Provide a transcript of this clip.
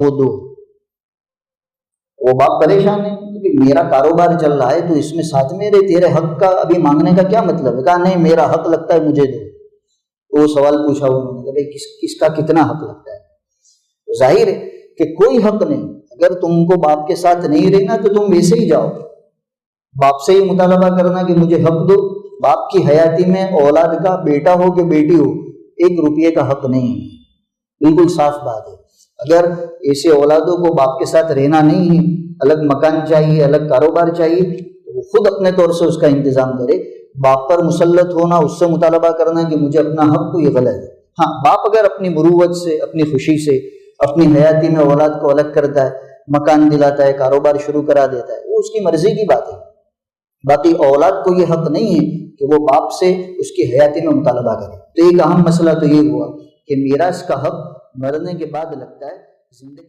وہ دو. وہ باپ پریشان ہے کہ میرا کاروبار چل رہا ہے تو اس میں ساتھ میرے تیرے حق کا ابھی مانگنے کا کیا مطلب ہے. کہا نہیں میرا حق لگتا ہے مجھے دو. تو وہ سوال پوچھا انہوں نے کہ بھائی کس کا کتنا حق لگتا ہے. ظاہر ہے کہ کوئی حق نہیں. اگر تم کو باپ کے ساتھ نہیں رہنا تو تم ویسے ہی جاؤ. باپ سے ہی مطالبہ کرنا کہ مجھے حق دو. باپ کی حیاتی میں اولاد کا بیٹا ہو کہ بیٹی ہو 1 روپیے کا حق نہیں ہے. بالکل صاف بات ہے. اگر ایسے اولادوں کو باپ کے ساتھ رہنا نہیں ہے, الگ مکان چاہیے, الگ کاروبار چاہیے, تو وہ خود اپنے طور سے اس کا انتظام کرے. باپ پر مسلط ہونا, اس سے مطالبہ کرنا کہ مجھے اپنا حق, تو یہ غلط ہے. ہاں باپ اگر اپنی مروت سے, اپنی خوشی سے, اپنی حیاتی میں اولاد کو الگ کرتا ہے, مکان دلاتا ہے, کاروبار شروع کرا دیتا ہے, وہ اس کی مرضی کی بات ہے. باقی اولاد کو یہ حق نہیں ہے کہ وہ باپ سے اس کی حیاتی میں مطالبہ کرے. تو ایک اہم مسئلہ تو یہ ہوا کہ میراث کا حق مرنے کے بعد لگتا ہے, زندگی